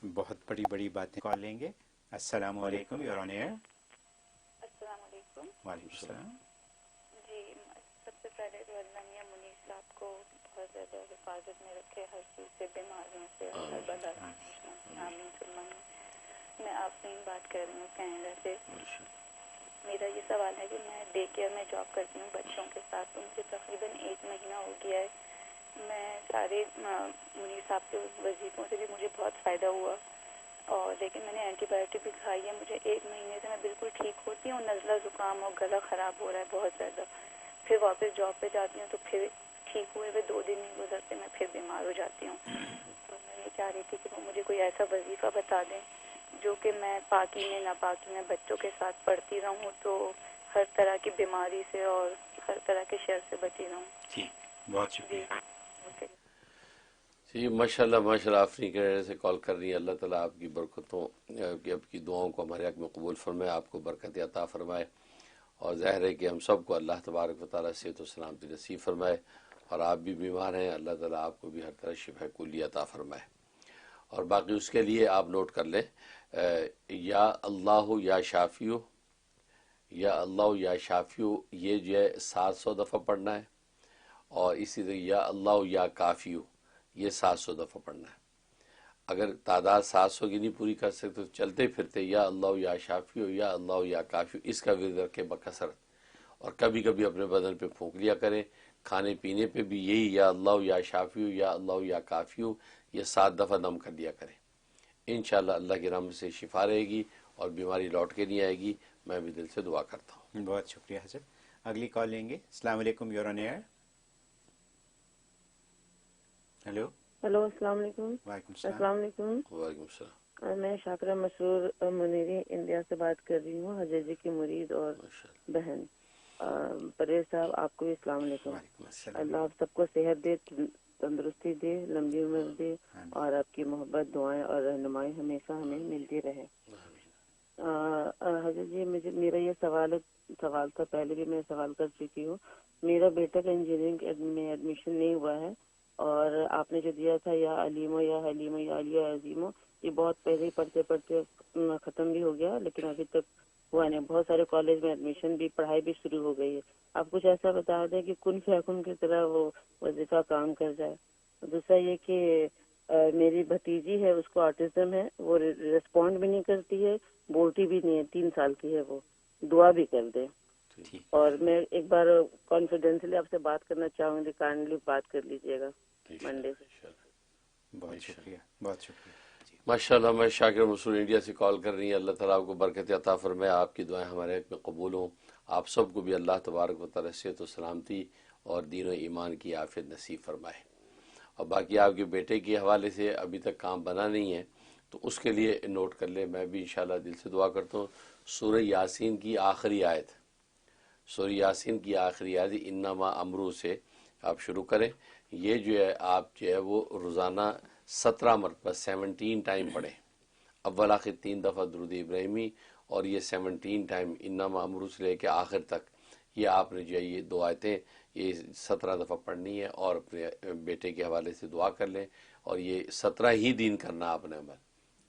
بہت بڑی بڑی باتیں کال لیں گے. السلام علیکم، یور آن ایئر. السلام علیکم. وعلیکم السلام. جی، سب سے پہلے تو اللہ میاں منیر صاحب کو بہت زیادہ حفاظت میں رکھے، ہر چیز سے، بیماریوں سے، ہر بلا سے. آمین ثم آمین. میں آپ سے بات کر رہی ہوں کینیڈا سے. میرا یہ سوال ہے کہ میں ڈے کیئر میں جاب کرتی ہوں بچوں کے ساتھ، تو مجھے تقریباً 1 مہینہ ہو گیا ہے. میں سارے منیر صاحب کے وظیفوں سے بھی مجھے بہت فائدہ ہوا، اور لیکن میں نے اینٹی بایوٹک بھی کھائی ہے. مجھے 1 مہینے سے میں بالکل ٹھیک ہوتی ہوں، نزلہ زکام اور گلا خراب ہو رہا ہے بہت زیادہ. پھر واپس جاب پہ جاتی ہوں تو پھر ٹھیک ہوئے ہوئے 2 دن نہیں گزرتے میں پھر بیمار ہو جاتی ہوں. تو میں یہ چاہ رہی تھی کہ وہ مجھے کوئی ایسا وظیفہ بتا دیں جو کہ میں پاکی میں ناپاکی میں بچوں کے ساتھ پڑھتی رہوں، تو ہر طرح کی بیماری سے اور ہر طرح کے شر سے بچی رہوں. جی بہت شکریہ. جی ماشاء اللہ ماشاء اللہ. آپ کینیڈا سے کال کر رہی ہیں. اللہ تعالیٰ آپ کی برکتوں آپ کی دعاؤں کو ہمارے حق میں قبول فرمائے، آپ کو برکت عطا فرمائے، اور ظاہر ہے کہ ہم سب کو اللہ تبارک و تعالیٰ صحت و سلامتی نصیب فرمائے. اور آپ بھی بیمار ہیں، اللہ تعالیٰ آپ کو بھی ہر طرح شفا کلی عطا فرمائے. اور باقی اس کے لیے آپ نوٹ کر لیں، یا اللہ یا شافیو، یا اللہ یا شافیو، یہ جو ہے 700 دفعہ پڑھنا ہے. اور اسی طرح یا اللہ یا کافیو، یہ 700 دفعہ پڑھنا ہے. اگر تعداد 700 کی نہیں پوری کر سکتے تو چلتے پھرتے یا اللہ یا شافیو، یا اللہ یا کافیو، اس کا ورد رکھے بکثرت. اور کبھی کبھی اپنے بدن پہ پھونک لیا کریں. کھانے پینے پہ بھی یہی یا اللہ یا شافیو، یا اللہ یا کافیو، یہ 7 دفعہ دم کر لیا کریں. انشاءاللہ اللہ کی رحمت سے شفا رہے گی اور بیماری لوٹ کے نہیں آئے گی. میں بھی دل سے دعا کرتا ہوں. بہت شکریہ حضرت. اگلی کال لیں گے. السلام علیکم، you're on air. Hello. Hello, السلام علیکم. وعلیکم السلام. السلام علیکم. وعلیکم السلام. میں شاکرہ مسرور منیری انڈیا سے بات کر رہی ہوں، حضرت جی کی مرید اور بہن. پرویز صاحب، آپ کو بھی السلام علیکم. وعلیکم السلام. اللہ آپ سب کو صحت دے، تندرستی دے، لمبی عمر دے، اور آپ کی محبت، دعائیں اور رہنمائی ہمیشہ ہمیں ملتی رہے. حضرت جی، میرا یہ سوال تھا، پہلے بھی میں سوال کر چکی ہوں. میرا بیٹا کا انجینئرنگ میں ایڈمیشن نہیں ہوا ہے، اور آپ نے جو دیا تھا یا علیمو یا حلیمو یا علی عظیمو، یہ بہت پہلے ہی پڑھتے پڑھتے ختم بھی ہو گیا، لیکن ابھی تک ہوا نہیں. بہت سارے کالج میں ایڈمیشن بھی، پڑھائی بھی شروع ہو گئی ہے. آپ کچھ ایسا بتا دیں کہ کن فیکن کی طرح وہ وظیفہ کام کر جائے. دوسرا یہ کہ میری بھتیجی ہے، اس کو آٹزم ہے، وہ ریسپونڈ بھی نہیں کرتی ہے، بولتی بھی نہیں ہے، 3 سال کی ہے. وہ دعا بھی کر دے. اور میں ایک بار کانفیڈینشلی آپ سے بات کرنا چاہوں گی، کائنڈلی بات کر لیجیے گا منڈے سے. بہت شکریہ، بہت شکریہ. ماشاء اللہ. میں شاکر مسرور انڈیا سے کال کر رہی ہیں. اللہ تعالیٰ آپ کو برکت عطا فرمائے، آپ کی دعائیں ہمارے حق میں قبول ہوں. آپ سب کو بھی اللہ تبارک و تعالیٰ صحت و سلامتی اور دین و ایمان کی عافیت نصیب فرمائے. اور باقی آپ کے بیٹے کے حوالے سے ابھی تک کام بنا نہیں ہے، تو اس کے لیے نوٹ کر لیں. میں بھی انشاءاللہ دل سے دعا کرتا ہوں. سورہ یاسین کی آخری آیت، سورہ یاسین کی آخری آیت انما امرو سے آپ شروع کریں. یہ جو ہے آپ جو ہے وہ روزانہ 17 مرتبہ 17 ٹائم پڑھیں. اول آخر 3 دفعہ درود ابراہیمی، اور یہ 17 ٹائم انما امرو سے لے کے آخر تک یہ آپ نے جو ہے یہ 2 آیتیں یہ 17 دفعہ پڑھنی ہے. اور اپنے بیٹے کے حوالے سے دعا کر لیں، اور یہ 17 ہی دن کرنا آپ نے عمل.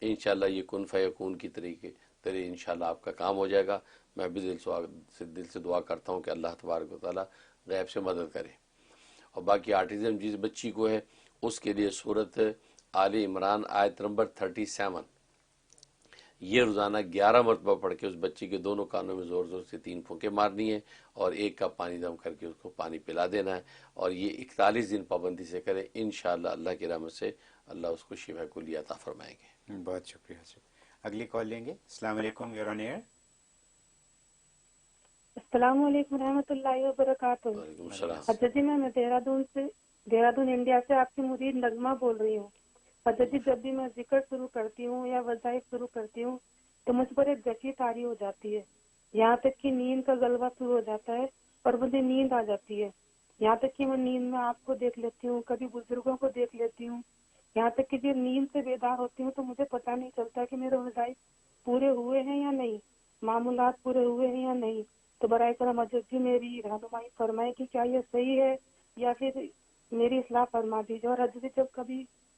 انشاءاللہ یہ کن فیکون کی طریقے انشاءاللہ آپ کا کام ہو جائے گا. میں بھی دل سے دعا کرتا ہوں کہ اللہ تبارک و تعالیٰ غیب سے مدد کرے. اور باقی آٹزم جس بچی کو ہے اس کے لیے سورت آل عمران آیت نمبر 37 یہ روزانہ 11 مرتبہ پڑھ کے اس بچی کے دونوں کانوں میں زور زور سے 3 پھونکے مارنی ہے، اور ایک کپ پانی دم کر کے اس کو پانی پلا دینا ہے. اور یہ 41 دن پابندی سے کرے. انشاءاللہ اللہ کی رحمت سے اللہ اس کو شفا کلی عطا فرمائیں گے. بہت شکریہ حضرت. اگلی کال لیں گے. السلام علیکم، یور آن ایئر. السلام علیکم ورحمۃ اللہ وبرکاتہ. وعلیکم السلام. حضرت جی، میں دہرادون انڈیا سے آپ کی مرید نغمہ بول رہی ہوں. حضرت جی، جب بھی میں ذکر شروع کرتی ہوں یا وظائف شروع کرتی ہوں تو مجھ پر ایک گچی طاری ہو جاتی ہے، یہاں تک کہ نیند کا غلبہ شروع ہو جاتا ہے اور مجھے نیند آ جاتی ہے. یہاں تک کہ میں نیند میں آپ کو دیکھ لیتی ہوں، کبھی بزرگوں کو دیکھ لیتی ہوں. یہاں تک کہ جب نیند سے بیدار ہوتی ہوں تو مجھے پتہ نہیں چلتا کہ میرے وظائف پورے ہوئے ہیں یا نہیں، معمولات پورے ہوئے ہیں یا نہیں. تو برائے کرم حضرت جی میری رہنمائی فرمائے کہ کیا یہ صحیح ہے، یا پھر میری اصلاح فرما دیجیے. اور حضرت جب کبھی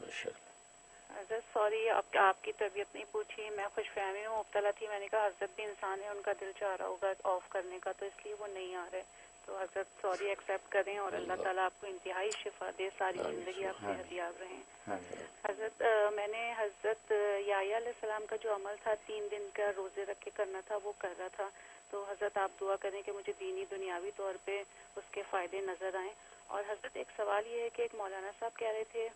ماشاءاللہ. حضرت سوری آپ کی طبیعت نہیں پوچھی، میں خوش فہمی میں مبتلا تھی. میں نے کہا حضرت بھی انسان ہے، ان کا دل چاہ رہا ہوگا آف کرنے کا، تو اس لیے وہ نہیں آ رہے. تو حضرت سوری ایکسیپٹ کریں اور اللہ تعالیٰ آپ کو انتہائی شفا دے، ساری زندگی آپ صحتیاب رہیں. حضرت میں نے حضرت یحییٰ علیہ السلام کا جو عمل تھا 3 دن کا روزے رکھ کے کرنا تھا، وہ کر رہا تھا. تو حضرت آپ دعا کریں کہ مجھے دینی دنیاوی طور پہ اس کے فائدے نظر آئیں. اور حضرت ایک سوال یہ ہے کہ ایک مولانا صاحب کہہ رہے تھے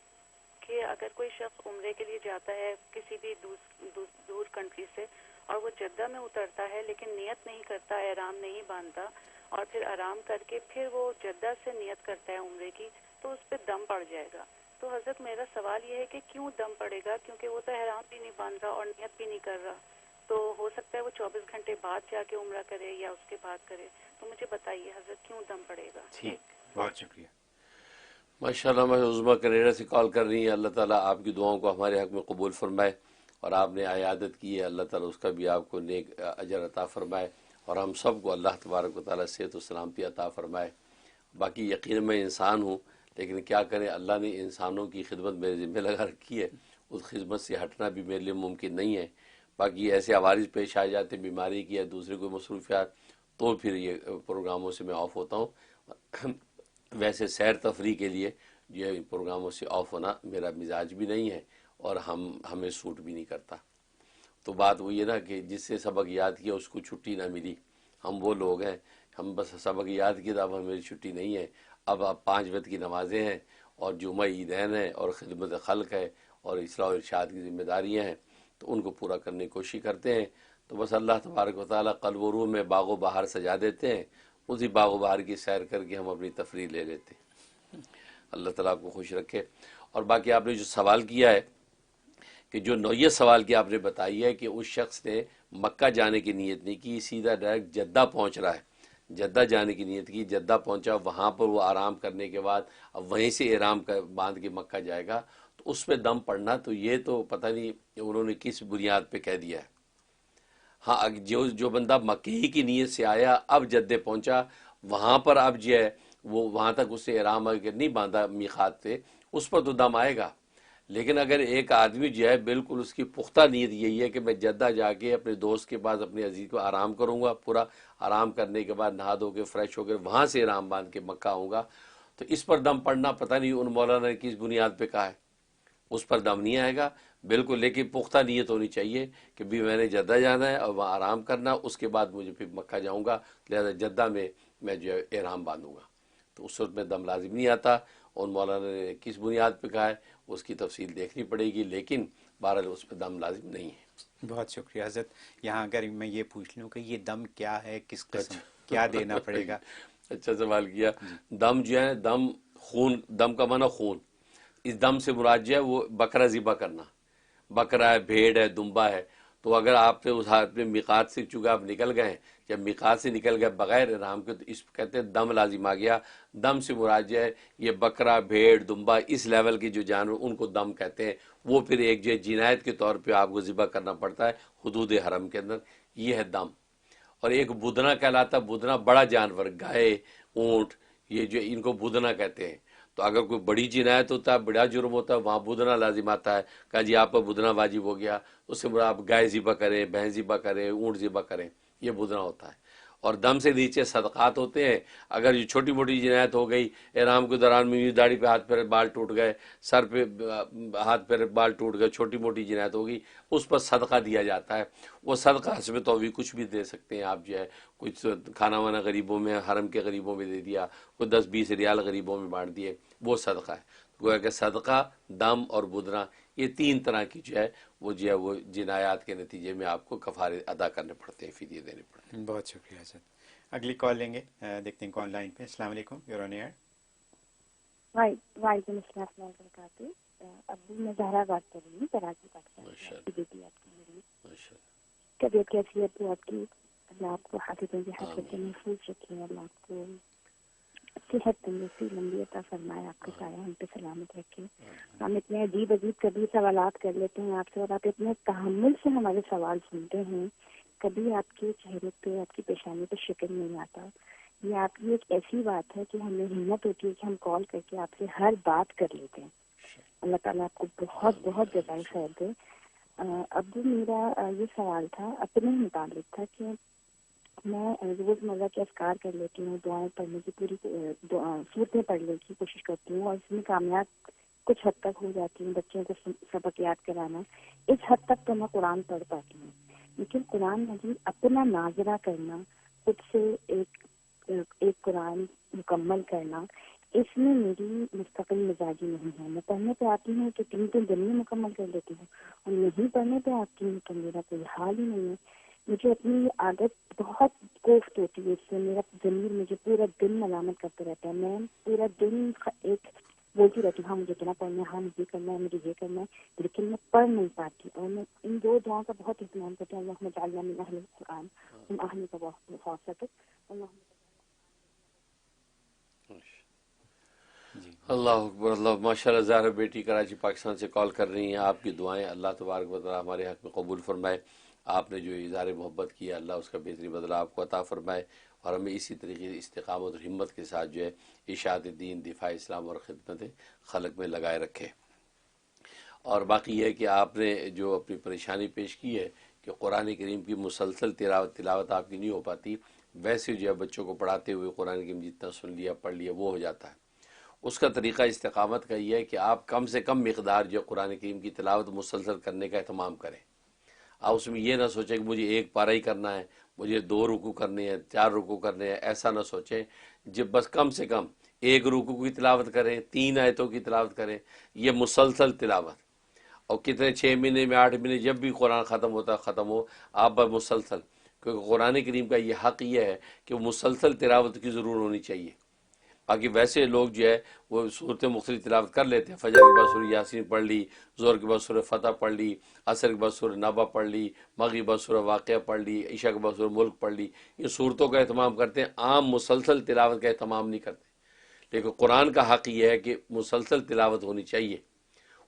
کہ اگر کوئی شخص عمرے کے لیے جاتا ہے کسی بھی دور کنٹری سے، اور وہ جدہ میں اترتا ہے لیکن نیت نہیں کرتا، احرام نہیں باندھتا، اور پھر آرام کر کے پھر وہ جدہ سے نیت کرتا ہے عمرے کی، تو اس پہ دم پڑ جائے گا. تو حضرت میرا سوال یہ ہے کہ کیوں دم پڑے گا؟ کیونکہ وہ تو احرام بھی نہیں باندھ رہا اور نیت بھی نہیں کر رہا. تو ہو سکتا ہے وہ 24 گھنٹے بعد جا کے عمرہ کرے یا اس کے بعد کرے. تو مجھے بتائیے حضرت کیوں دم پڑے گا؟ ٹھیک، بہت شکریہ. ماشاءاللہ. میں عظما کینیڈا سے کال کر رہی ہیں. اللہ تعالیٰ آپ کی دعاؤں کو ہمارے حق میں قبول فرمائے، اور آپ نے عیادت کی ہے، اللہ تعالیٰ اس کا بھی آپ کو نیک اجر عطا فرمائے، اور ہم سب کو اللہ تبارک و تعالیٰ صحت و سلامتی عطا فرمائے. باقی یقین میں انسان ہوں، لیکن کیا کریں، اللہ نے انسانوں کی خدمت میرے ذمہ لگا رکھی ہے، اس خدمت سے ہٹنا بھی میرے لیے ممکن نہیں ہے. باقی ایسے عوارض پیش آ جاتے، بیماری کی یا دوسرے کوئی مصروفیات، تو پھر یہ پروگراموں سے میں آف ہوتا ہوں. ویسے سیر تفریح کے لیے یہ پروگراموں سے آف ہونا میرا مزاج بھی نہیں ہے، اور ہمیں سوٹ بھی نہیں کرتا. تو بات وہی ہے نا کہ جس سے سبق یاد کیا اس کو چھٹی نہ ملی. ہم وہ لوگ ہیں، ہم بس سبق یاد کیا، اب ہمیں چھٹی نہیں ہے. اب 5 وقت کی نمازیں ہیں، اور جمعہ عیدین ہیں، اور خدمت خلق ہے، اور اصلاح و ارشاد کی ذمہ داریاں ہیں، تو ان کو پورا کرنے کی کوشش کرتے ہیں. تو بس اللہ تبارک و تعالیٰ قلب و روح میں باغ و بہار سجا دیتے ہیں، اسی باغ و بہار کی سیر کر کے ہم اپنی تفریح لے لیتے ہیں. اللہ تعالیٰ آپ کو خوش رکھے. اور باقی آپ نے جو سوال کیا ہے، کہ جو نوعیت سوال کی آپ نے بتائی ہے کہ اس شخص نے مکہ جانے کی نیت نہیں کی، سیدھا ڈائریکٹ جدہ پہنچ رہا ہے، جدہ جانے کی نیت کی، جدہ پہنچا، وہاں پر وہ آرام کرنے کے بعد اب وہیں سے احرام باندھ کے مکہ جائے گا، تو اس پہ دم پڑنا، تو یہ تو پتہ نہیں انہوں نے کس بنیاد پہ کہہ دیا ہے. ہاں، جو بندہ مکے ہی کی نیت سے آیا، اب جدے پہنچا، وہاں پر اب جو ہے وہ وہاں تک اس سے احرام اگر نہیں باندھا میقات پہ، اس پر تو دم آئے گا. لیکن اگر ایک آدمی جو ہے بالکل اس کی پختہ نیت یہی ہے کہ میں جدہ جا کے اپنے دوست کے پاس اپنے عزیز کو آرام کروں گا، پورا آرام کرنے کے بعد نہا دھو کے فریش ہو کے وہاں سے احرام باندھ کے مکہ آؤں گا، تو اس پر دم پڑنا پتہ نہیں ان مولانا نے کس بنیاد پہ کہا ہے. اس پر دم نہیں آئے گا بالکل. لیکن پختہ نیت ہونی چاہیے کہ بھی میں نے جدہ جانا ہے اور وہاں آرام کرنا، اس کے بعد مجھے پھر مکہ جاؤں گا، لہذا جدہ میں جو ہے احرام باندھوں گا. تو اس وقت میں دم لازم نہیں آتا. اور مولانا نے کس بنیاد پہ کہا ہے اس کی تفصیل دیکھنی پڑے گی، لیکن بہرحال اس پہ دم لازم نہیں ہے. بہت شکریہ حضرت. یہاں اگر میں یہ پوچھ لوں کہ یہ دم کیا ہے، کس قسم کیا دینا پڑے گا؟ اچھا سوال کیا. دم جو ہے، دم خون، دم کا معنی خون. اس دم سے مراد جو ہے وہ بکرا ذبح کرنا، بکرا ہے، بھیڑ ہے، دمبا ہے. تو اگر آپ نے اس ہاتھ میں میقات سے، چونکہ آپ نکل گئے، جب میقات سے نکل گئے بغیر احرام کے، تو اس کہتے ہیں دم لازم آ گیا. دم سے مراد جو ہے یہ بکرا، بھیڑ، دمبا، اس لیول کے جو جانور ان کو دم کہتے ہیں. وہ پھر ایک جو ہے جنایت کے طور پہ آپ کو ذبح کرنا پڑتا ہے حدود حرم کے اندر. یہ ہے دم. اور ایک بدنا کہلاتا ہے. بدنا بڑا جانور، گائے، اونٹ، یہ جو ان کو بدنا کہتے ہیں. تو اگر کوئی بڑی جنایت ہوتا ہے، بڑا جرم ہوتا ہے، وہاں بدنا لازم آتا ہے. کہا جی آپ پر بدنا واجب ہو گیا، اس سے مراد آپ گائے ذبح کریں، بھینس ذبح کریں، اونٹ ذبح کریں، یہ بدنا ہوتا ہے. اور دم سے نیچے صدقات ہوتے ہیں. اگر یہ چھوٹی موٹی جنایت ہو گئی، احرام کے دوران میں داڑھی پہ ہاتھ پیر بال ٹوٹ گئے، سر پہ ہاتھ پیر بال ٹوٹ گئے، چھوٹی موٹی جنایت ہوگی، اس پر صدقہ دیا جاتا ہے. وہ صدقہ حسب توفیق کچھ بھی دے سکتے ہیں آپ جو ہے. کچھ کھانا وانا غریبوں میں، حرم کے غریبوں میں دے دیا، کوئی 10-20 ریال غریبوں میں بانٹ دیے، وہ صدقہ ہے. گویا کہ صدقہ، دم اور بدنا، یہ 3 طرح کی جو ہے وہ جنایات کے نتیجے میں آپ کو کفارے ادا کرنے پڑتے ہیں، فدیے دینے پڑتے ہیں. بہت شکریہ حضرت. اگلی کال لیں گے، دیکھتے ہیں کون لائن پہ. السلام علیکم، یور آن ایئر. وعلیکم السلام ورحمۃ اللہ وبرکاتہ. ابو میں زہرا بات کر رہی ہوں، کراچی پاکستان کی بیٹی آپ کی میری. طبیعت کیسی ہے آپ کی؟ اللہ آپ کو حافظ حافظ محفوظ رکھے، اللہ آپ کو صحت تندرستی لمبی عطا فرمائے، آپ کا سایہ ہم پہ سلامت رکھے. ہم اتنے عجیب کبھی سوالات کر لیتے ہیں آپ سے، اور آپ اتنے تحمل سے ہمارے سوال سنتے ہیں، کبھی آپ کے چہرے پہ، آپ کی پیشانی پہ شکر نہیں آتا. یہ آپ کی ایک ایسی بات ہے کہ ہمیں ہمت ہوتی ہے کہ ہم کال کر کے آپ سے ہر بات کر لیتے ہیں. اللہ تعالیٰ آپ کو بہت بہت جزائے خیر دے. ابو میرا یہ سوال تھا اپنے متعلق تھا کہ میں روز مرہ کے اذکار کر لیتی ہوں, دعائیں پڑھنے کی پوری صورتیں پڑھنے کی کوشش کرتی ہوں اور اس میں کامیاب کچھ حد تک ہو جاتی ہوں. بچوں کو سبق یاد کرانا اس حد تک تو میں قرآن پڑھ پاتی ہوں, لیکن قرآن مجید اپنا ناظرہ کرنا, خود سے ایک قرآن مکمل کرنا, اس میں میری مستقل مزاجی نہیں ہے. میں پڑھنے پہ آتی ہوں تو 3 دن میں مکمل کر لیتی ہوں, اور نہیں پڑھنے پہ آتی ہوں تو میرا کوئی حال ہی نہیں ہے. مجھے اپنی عادت بہت کوفت ہوتی ہے اس سے. میرا ضمیر مجھے پورا دن ملامت کرتا رہتا ہے. میں پورا دن ایک بولتی رہتی ہوں ہاں مجھے اتنا پڑھنا ہے, ہاں مجھے کرنا ہے, مجھے یہ کرنا ہے, لیکن میں پڑھ نہیں پاتی. اور میں ان 2 دعاؤں کا بہت اہتمام کرتی ہوں. اللہم اجعلنا من اہل القرآن من اہل خاصتک. اللہ اکبر. اللہ ماشاء اللہ. زہرا بیٹی کراچی پاکستان سے کال کر رہی ہیں. آپ کی دعائیں اللہ تبارک و تعالیٰ ہمارے حق میں قبول فرمائے. آپ نے جو اظہار محبت کیا اللہ اس کا بہترین بدلہ آپ کو عطا فرمائے, اور ہمیں اسی طریقے سے استقامت اور ہمت کے ساتھ جو ہے اشاعت دین, دفاع اسلام اور خدمت خلق میں لگائے رکھے. اور باقی یہ ہے کہ آپ نے جو اپنی پریشانی پیش کی ہے کہ قرآن کریم کی مسلسل تلاوت آپ کی نہیں ہو پاتی, ویسے جو ہے بچوں کو پڑھاتے ہوئے قرآن کریم جتنا سن لیا پڑھ لیا وہ ہو جاتا ہے. اس کا طریقہ استقامت کا یہ ہے کہ آپ کم سے کم مقدار جو قرآن کریم کی تلاوت مسلسل کرنے کا اہتمام کریں. آپ اس میں یہ نہ سوچیں کہ مجھے 1 پارہ ہی کرنا ہے, مجھے 2 رکوع کرنے ہیں, 4 رکوع کرنے ہیں, ایسا نہ سوچیں. جب بس کم سے کم 1 رکوع کی تلاوت کریں, 3 آیتوں کی تلاوت کریں, یہ مسلسل تلاوت. اور کتنے 6 مہینے میں 8 مہینے جب بھی قرآن ختم ہوتا ختم ہو, آپ بس مسلسل, کیونکہ قرآن کریم کا یہ حق یہ ہے کہ مسلسل تلاوت کی ضرور ہونی چاہیے. باقی ویسے لوگ جو ہے وہ صورتیں مختلف تلاوت کر لیتے ہیں. فجر کے بعد سورہ یاسین پڑھ لی, ظہر کے بعد سورہ فتح پڑھ لی, عصر کے بعد سورہ نبا پڑھ لی, مغرب کے بعد سورہ واقعہ پڑھ لی, عشاء کے بعد سورہ ملک پڑھ لی. یہ صورتوں کا اہتمام کرتے ہیں, عام مسلسل تلاوت کا اہتمام نہیں کرتے. لیکن قرآن کا حق یہ ہے کہ مسلسل تلاوت ہونی چاہیے.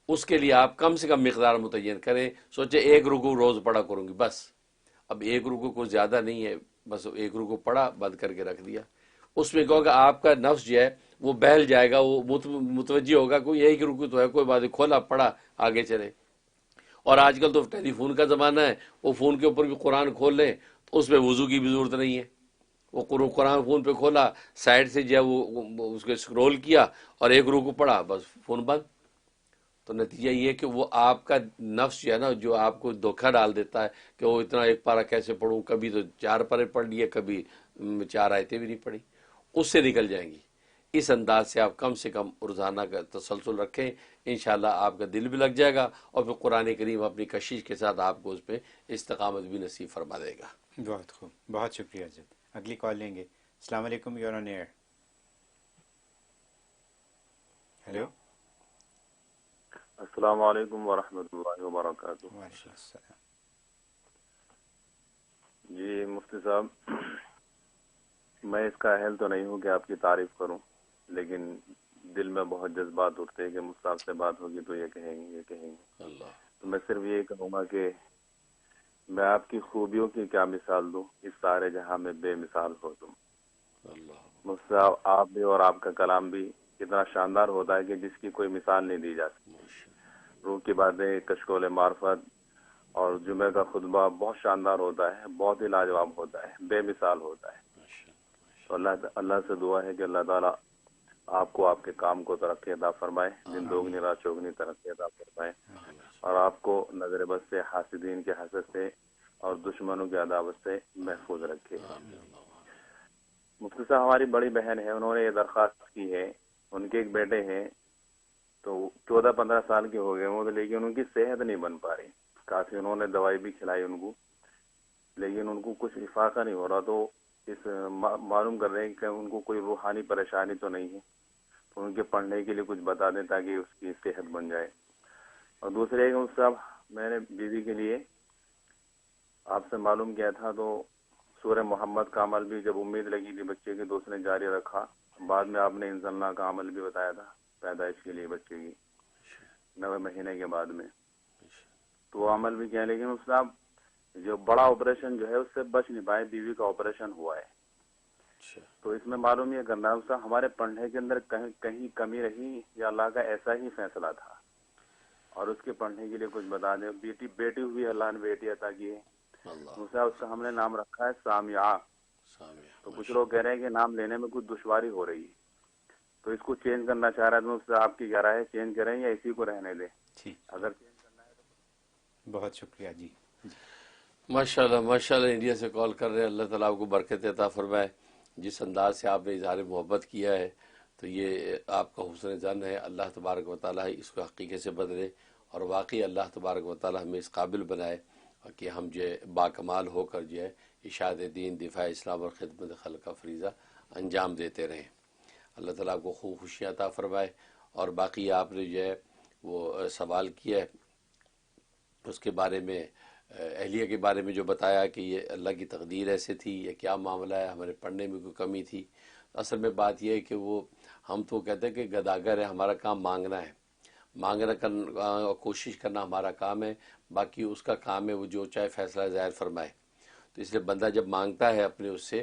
اس کے لیے آپ کم سے کم مقدار متعین کریں. سوچے 1 رکوع روز پڑھا کروں گی بس. اب 1 رکوع کچھ زیادہ نہیں ہے, بس 1 رکوع پڑھا بند کر کے رکھ دیا. اس میں کہو کہ آپ کا نفس جو ہے وہ بہل جائے گا, وہ متوجہ ہوگا کوئی 1 رکوع تو ہے, کوئی بات نہیں, کھولا پڑھا آگے چلے. اور آج کل تو ٹیلی فون کا زمانہ ہے, وہ فون کے اوپر بھی قرآن کھول لیں تو اس میں وضو کی بھی ضرورت نہیں ہے. وہ قرآن فون پہ کھولا, سائڈ سے جو ہے وہ اس کو اسکرول کیا اور 1 رکوع پڑھا, بس فون بند. تو نتیجہ یہ کہ وہ آپ کا نفس جو ہے نا, جو آپ کو دھوکہ ڈال دیتا ہے کہ وہ اتنا 1 پارہ کیسے پڑھوں, کبھی تو 4 پارے پڑھ لیے, کبھی 4 آیتیں بھی نہیں پڑھی, اس سے نکل جائیں گی. اس انداز سے آپ کم سے کم روزانہ کا تسلسل رکھیں, انشاءاللہ آپ کا دل بھی لگ جائے گا, اور پھر قرآن کریم اپنی کشش کے ساتھ آپ کو اس پہ استقامت بھی نصیب فرما دے گا. بہت خوب, بہت شکریہ جد. اگلی کال لیں گے. السلام علیکم, you are on air. Hello. السلام علیکم ورحمۃ اللہ وبرکاتہ. وعلیکم السلام. جی مفتی صاحب, میں اس کا اہل تو نہیں ہوں کہ آپ کی تعریف کروں, لیکن دل میں بہت جذبات اٹھتے ہیں کہ مجھ سے بات ہوگی تو یہ کہیں گے, یہ کہیں گے. تو میں صرف یہ کہوں گا کہ میں آپ کی خوبیوں کی کیا مثال دوں, اس سارے جہاں میں بے مثال ہو تم. مفتی صاحب, آپ بھی اور آپ کا کلام بھی اتنا شاندار ہوتا ہے کہ جس کی کوئی مثال نہیں دی جا سکتی. روح کی باتیں, کشکول معرفت اور جمعہ کا خطبہ بہت شاندار ہوتا ہے, بہت ہی لاجواب ہوتا ہے, بے مثال ہوتا ہے. تو اللہ سے دعا ہے کہ اللہ تعالیٰ آپ کو آپ کے کام کو ترقی عطا فرمائے, دن دوگنی رات چوگنی ترقی عطا فرمائے, اور آپ کو نظر بد سے, حاسدین کے حسد سے اور دشمنوں کی عداوت سے محفوظ رکھے. مفتی صاحب, ہماری بڑی بہن ہے, انہوں نے یہ درخواست کی ہے, ان کے ایک بیٹے ہیں تو 14-15 سال کے ہو گئے وہ, لیکن ان کی صحت نہیں بن پا رہی. کافی انہوں نے دوائی بھی کھلائی ان کو, لیکن ان کو کچھ افاقہ نہیں ہو رہا. تو اس معلوم کر رہے ہیں کہ ان کو کوئی روحانی پریشانی تو نہیں ہے, تو ان کے پڑھنے کے لیے کچھ بتا دیں تاکہ اس کی صحت بن جائے. اور دوسرے صاحب, میں نے بیوی کے لیے آپ سے معلوم کیا تھا, تو سورہ محمد کا عمل بھی جب امید لگی تھی بچے کی تو اس نے جاری رکھا. بعد میں آپ نے انزلنا کا عمل بھی بتایا تھا پیدائش کے لیے بچے کی 9 مہینے کے بعد میں, تو وہ عمل بھی کیا. لیکن اس صاحب جو بڑا آپریشن جو ہے اس سے بچ نہیں پائے, بیوی کا آپریشن ہوا ہے. تو اس میں معلوم یہ کرنا ہے صاحب ہمارے پڑھنے کے اندر کہیں کمی رہی یا اللہ کا ایسا ہی فیصلہ تھا؟ اور اس کے پڑھنے کے لیے کچھ بتا دیں. بیٹی ہوئی اللہ نے بیٹی عطا کی ہے. دوسرا اس کا ہم نے نام رکھا ہے سامیہ. تو کچھ لوگ کہہ رہے ہیں کہ نام لینے میں کچھ دشواری ہو رہی ہے، تو اس کو چینج کرنا چاہ رہا ہے. تو آپ کی کیا رائے ہے، چینج کریں یا اسی کو رہنے دیں؟ اگر چینج کرنا ہے تو بہت شکریہ جی. ماشاءاللہ ماشاءاللہ انڈیا سے کال کر رہے ہیں. اللہ تعالیٰ آپ کو برکت عطا فرمائے. جس انداز سے آپ نے اظہار محبت کیا ہے تو یہ آپ کا حسن ظن ہے. اللہ تبارک و تعالیٰ اس کو حقیقت سے بدلے، اور واقعی اللہ تبارک و تعالیٰ ہمیں اس قابل بنائے کہ ہم جو ہے باکمال ہو کر جو ہے اشاعت دین، دفاع اسلام اور خدمت خلق کا فریضہ انجام دیتے رہیں. اللہ تعالیٰ آپ کو خوب خوشیاں عطا فرمائے. اور باقی آپ نے جو ہے وہ سوال کیا ہے اس کے بارے میں، اہلیہ کے بارے میں جو بتایا کہ یہ اللہ کی تقدیر ایسے تھی یا کیا معاملہ ہے، ہمارے پڑھنے میں کوئی کمی تھی. اصل میں بات یہ ہے کہ وہ ہم تو کہتے ہیں کہ گداگر ہے، ہمارا کام مانگنا ہے، کوشش کرنا ہمارا کام ہے. باقی اس کا کام ہے وہ جو چاہے فیصلہ ظاہر فرمائے. تو اس لیے بندہ جب مانگتا ہے اپنے اس سے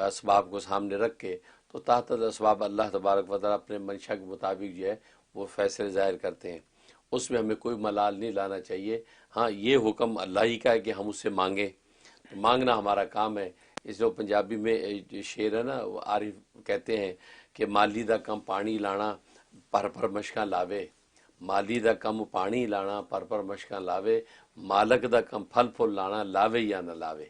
اسباب کو سامنے رکھ کے، تو تحت اسباب اللہ تبارک و تعالیٰ اپنے منشا کے مطابق جو ہے وہ فیصلے ظاہر کرتے ہیں. اس میں ہمیں کوئی ملال نہیں لانا چاہیے. ہاں یہ حکم اللہ ہی کا ہے کہ ہم اس سے مانگیں، تو مانگنا ہمارا کام ہے. اس لیے پنجابی میں جو شعر ہے نا، وہ عارف کہتے ہیں کہ مالی دا کم پانی لانا پر مشکاں لاوے، مالی دا کم پانی لانا پر مشکاں لاوے، مالک دا کم پھل پھول لانا لاوے یا نہ لاوے.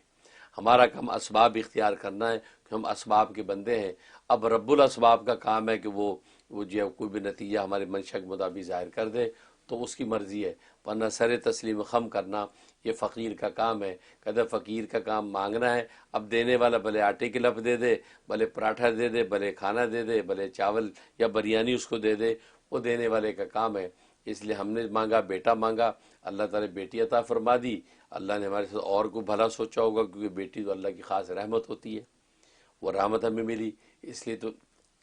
ہمارا کام اسباب اختیار کرنا ہے کہ ہم اسباب کے بندے ہیں. اب رب الاسباب کا کام ہے کہ وہ جو ہے کوئی بھی نتیجہ ہمارے منشا کے مطابق ظاہر کر دے، تو اس کی مرضی ہے. ورنہ سر تسلیم خم کرنا یہ فقیر کا کام ہے. کہتے فقیر کا کام مانگنا ہے. اب دینے والا بھلے آٹے کی لپ دے دے، بھلے پراٹھا دے دے، بھلے کھانا دے دے، بھلے چاول یا بریانی اس کو دے دے، وہ دینے والے کا کام ہے. اس لیے ہم نے مانگا، بیٹا مانگا، اللہ تعالیٰ بیٹی عطا فرما دی. اللہ نے ہمارے ساتھ اور کو بھلا سوچا ہوگا، کیونکہ بیٹی تو اللہ کی خاص رحمت ہوتی ہے، وہ رحمت ہمیں ملی. اس لیے تو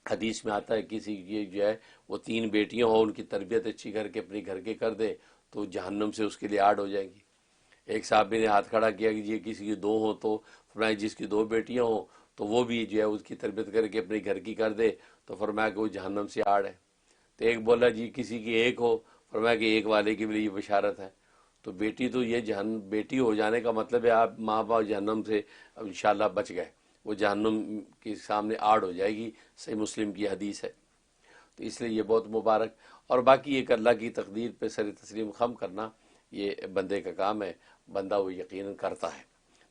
حدیث میں آتا ہے کسی کی جو ہے وہ 3 بیٹیاں ہوں، ان کی تربیت اچھی کر کے اپنے گھر کے کر دے تو جہنم سے اس کے لیے آڑ ہو جائیں گی. ایک صحابی نے ہاتھ کھڑا کیا کہ یہ کسی کی 2 ہوں، تو فرمایا جس کی 2 بیٹیاں ہوں تو وہ بھی جو ہے اس کی تربیت کر کے اپنے گھر کی کر دے، تو فرمایا کہ وہ جہنم سے آڑ ہے. تو ایک بولا جی کسی کی 1 ہو، فرمایا کہ 1 والے کے لیے یہ بشارت ہے. تو بیٹی تو یہ بیٹی ہو جانے کا مطلب ہے آپ ماں باپ جہنم سے اب انشاءاللہ بچ گئے، وہ جہنم کے سامنے آڑ ہو جائے گی. صحیح مسلم کی حدیث ہے. تو اس لیے یہ بہت مبارک. اور باقی ایک اللہ کی تقدیر پہ سر تسلیم خم کرنا یہ بندے کا کام ہے، بندہ وہ یقیناً کرتا ہے.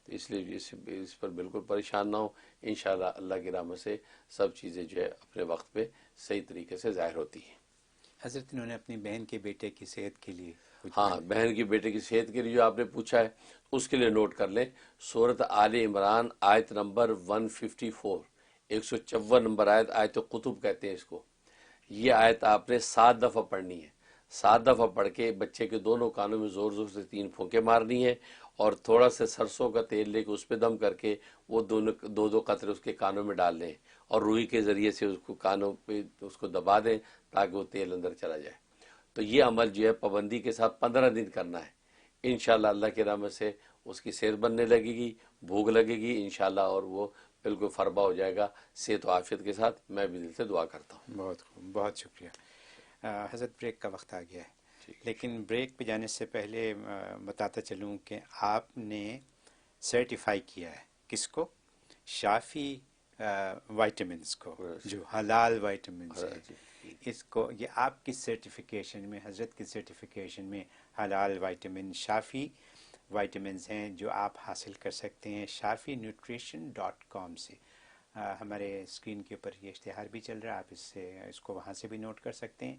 تو اس لیے اس پر بالکل پریشان نہ ہو. انشاءاللہ اللہ کی رحمت سے سب چیزیں جو ہے اپنے وقت پہ صحیح طریقے سے ظاہر ہوتی ہیں. حضرت انہوں نے اپنی بہن کے بیٹے کی صحت کے لیے ہاں، بہن کی بیٹے کی صحت کے لیے جو آپ نے پوچھا ہے اس کے لیے نوٹ کر لیں. سورۃ آل عمران آیت نمبر 154، 154 نمبر آیت قطب کہتے ہیں اس کو. یہ آیت آپ نے 7 دفعہ پڑھنی ہے. 7 دفعہ پڑھ کے بچے کے دونوں کانوں میں زور زور سے 3 پھونکے مارنی ہے، اور تھوڑا سا سرسوں کا تیل لے کے اس پہ دم کر کے وہ 2 قطرے اس کے کانوں میں ڈال لیں، اور روئی کے ذریعے سے اس کو کانوں پہ اس کو دبا دیں تاکہ وہ تیل اندر چلا جائے. تو یہ عمل جو ہے پابندی کے ساتھ 15 دن کرنا ہے. انشاءاللہ اللہ کی رحمت سے اس کی صحت بننے لگے گی، بھوک لگے گی انشاءاللہ، اور وہ بالکل فربا ہو جائے گا صحت و عافیت کے ساتھ. میں بھی دل سے دعا کرتا ہوں. بہت خوب، بہت شکریہ. حضرت بریک کا وقت آ گیا ہے، لیکن بریک پہ جانے سے پہلے بتاتا چلوں کہ آپ نے سرٹیفائی کیا ہے کس کو؟ شافی وائٹامنس کو، جو حلال وائٹامنس ہے. اس کو یہ آپ کی سرٹیفیکیشن میں، حضرت کی سرٹیفیکیشن میں حلال وائٹامن شافی وائٹامنز ہیں جو آپ حاصل کر سکتے ہیں shafinutrition.com سے. ہمارے اسکرین کے اوپر یہ اشتہار بھی چل رہا ہے، آپ اس کو وہاں سے بھی نوٹ کر سکتے ہیں.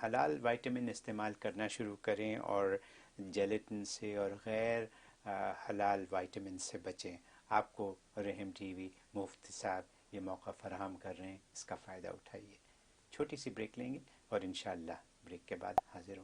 حلال وائٹامن استعمال کرنا شروع کریں، اور جیلیٹن سے اور غیر حلال وائٹامن سے بچیں. آپ کو رحم ٹی وی مفتی صاحب یہ موقع فراہم کر رہے ہیں، اس کا فائدہ اٹھائیے. چھوٹی سی بریک لیں گے اور انشاءاللہ بریک کے بعد حاضر ہوں گے.